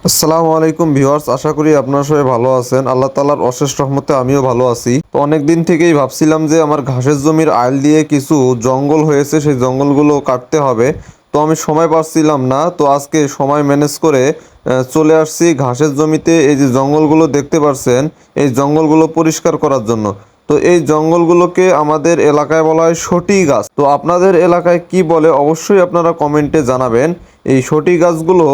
আসসালামু আলাইকুম ভিউয়ার্স, আশা করি আপনারা সবাই ভালো আছেন। আল্লাহ তাআলার অশেষ রহমতে আমিও ভালো আছি। তো অনেক দিন থেকেই ভাবছিলাম যে আমার ঘাসের জমির আইল দিয়ে কিছু জঙ্গল হয়েছে, সেই জঙ্গলগুলো কাটতে হবে। তো আমি সময় পাচ্ছিলাম না, তো আজকে সময় ম্যানেজ করে চলে আসছি ঘাসের জমিতে। এই যে জঙ্গলগুলো দেখতে পাচ্ছেন, এই জঙ্গলগুলো পরিষ্কার করার জন্য। তো এই জঙ্গলগুলোকে আমাদের এলাকায় বলা হয় সটি গাছ। তো আপনাদের এলাকায় কি বলে অবশ্যই আপনারা কমেন্টে জানাবেন। এই সটি গাছগুলো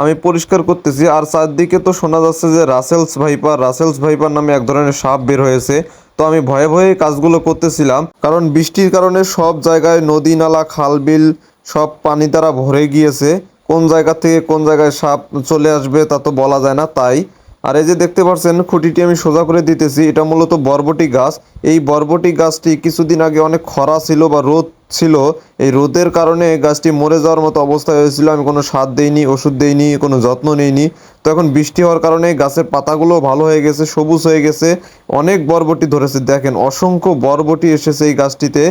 আমি পরিষ্কার করতেছি। আর চারদিকে তো শোনা যাচ্ছে যে রাসেলস ভাইপার নামে এক ধরনের সাপ বের হয়েছে। তো আমি ভয়ে ভয়ে কাজগুলো করতেছিলাম, কারণ বৃষ্টির কারণে সব জায়গায় নদী নালা খাল বিল সব পানি দ্বারা ভরে গিয়েছে। কোন জায়গা থেকে কোন জায়গায় সাপ চলে আসবে তা তো বলা যায় না। তাই আর এই যে দেখতে পাচ্ছেন খুঁটিটি আমি সোজা করে দিতেছি, এটা মূলত বরবটি গাছ। এই বরবটি গাছটি কিছুদিন আগে অনেক খরা ছিল বা রোদ ছিল। এই রোদের কারণে গাছটি মরে যাওয়ার মতো অবস্থা হয়েছিল। আমি কোনো সার দেইনি, ওষুধ দেইনি, কোনো যত্ন নেইনি। তো এখন বৃষ্টি হওয়ার কারণে গাছের পাতাগুলো ভালো হয়ে গেছে, সবুজ হয়ে গেছে। অনেক বরবটি ধরেছে, দেখেন অসংখ্য বরবটি এসেছে এই গাছটিতে।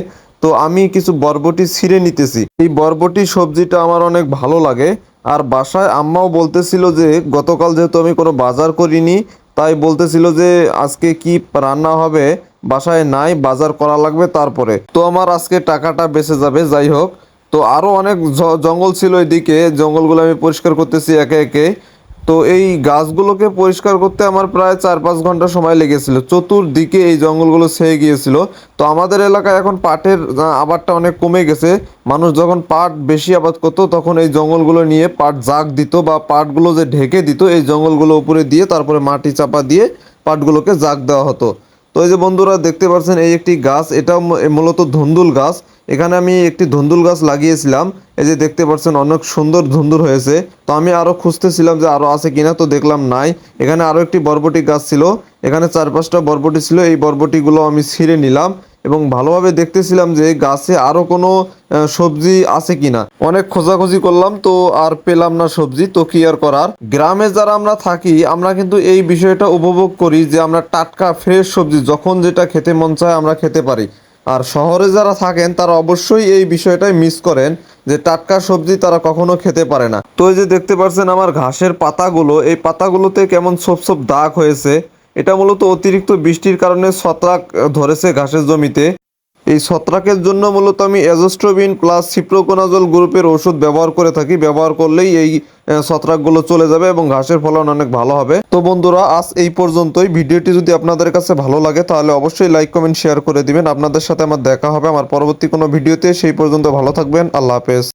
তো আমি কিছু বরবটি ছিঁড়ে নিতেছি। এই বরবটি সবজিটা আমার অনেক ভালো লাগে। আর বাসায় আম্মাও বলতেছিল যে গতকাল যেহেতু আমি কোনো বাজার করিনি, তাই বলতেছিল যে আজকে কি রান্না হবে বাসায় নাই, বাজার করা লাগবে তারপরে। তো আমার আজকে টাকাটা বেঁচে যাবে। যাই হোক, তো আরও অনেক জঙ্গল ছিল এদিকে, জঙ্গলগুলো আমি পরিষ্কার করতেছি একে একে। তো এই গাছগুলোকে পরিষ্কার করতে আমার প্রায় 4-5 ঘন্টা সময় লেগেছিল। চতুর্দিকে এই জঙ্গলগুলো ছেয়ে গিয়েছিল। তো আমাদের এলাকায় এখন পাটের আবাদটা অনেক কমে গেছে। মানুষ যখন পাট বেশি আবাদ করতো তখন এই জঙ্গলগুলো নিয়ে পাট জাগ দিত, বা পাটগুলো যে ঢেকে দিত এই জঙ্গলগুলো উপরে দিয়ে তারপরে মাটি চাপা দিয়ে পাটগুলোকে জাগ দেওয়া হতো। তো এই যে বন্ধুরা দেখতে পাচ্ছেন, এই একটি গাছ, এটা মূলত ধুন্দুল গাছ। এখানে আমি একটি ধুন্দুল গাছ লাগিয়েছিলাম। এই যে দেখতে পাচ্ছেন অনেক সুন্দর ধুন্দুল হয়েছে। তো আমি আরও খুঁজতেছিলাম যে আরও আছে কিনা, তো দেখলাম নাই। এখানে আরও একটি বরবটি গাছ ছিল, এখানে 4-5টা বরবটি ছিল। এই বরবটিগুলো আমি ছিঁড়ে নিলাম এবং ভালোভাবে দেখতেছিলাম যে গাছে আরও কোনো সবজি আছে কিনা। অনেক খোঁজাখুঁজি করলাম, তো আর পেলাম না সবজি। তো কি আর করার, গ্রামে যারা আমরা থাকি আমরা কিন্তু এই বিষয়টা উপভোগ করি যে আমরা টাটকা ফ্রেশ সবজি যখন যেটা খেতে মন চায় আমরা খেতে পারি। আর শহরে যারা থাকেন তারা অবশ্যই এই বিষয়টাই মিস করেন, যে টাটকা সবজি তারা কখনো খেতে পারে না। তো এই যে দেখতে পাচ্ছেন আমার ঘাসের পাতাগুলো, এই পাতাগুলোতে কেমন ছোপ ছোপ দাগ হয়েছে। এটা মূলত অতিরিক্ত বৃষ্টির কারণে ছত্রাক ধরেছে ঘাসের জমিতে। এই ছত্রাকের জন্য মূলত আমি অ্যাজোস্ট্রোবিন প্লাস সিপ্রোকোনাজল গ্রুপের ওষুধ ব্যবহার করে থাকি। ব্যবহার করলেই এই ছত্রাকগুলো চলে যাবে এবং ঘাসের ফলন অনেক ভালো হবে। তো বন্ধুরা আজ এই পর্যন্তই। ভিডিওটি যদি আপনাদের কাছে ভালো লাগে তাহলে অবশ্যই লাইক কমেন্ট শেয়ার করে দিবেন। আপনাদের সাথে আমার দেখা হবে আমার পরবর্তী কোনো ভিডিওতে। সেই পর্যন্ত ভালো থাকবেন। আল্লাহ হাফেজ।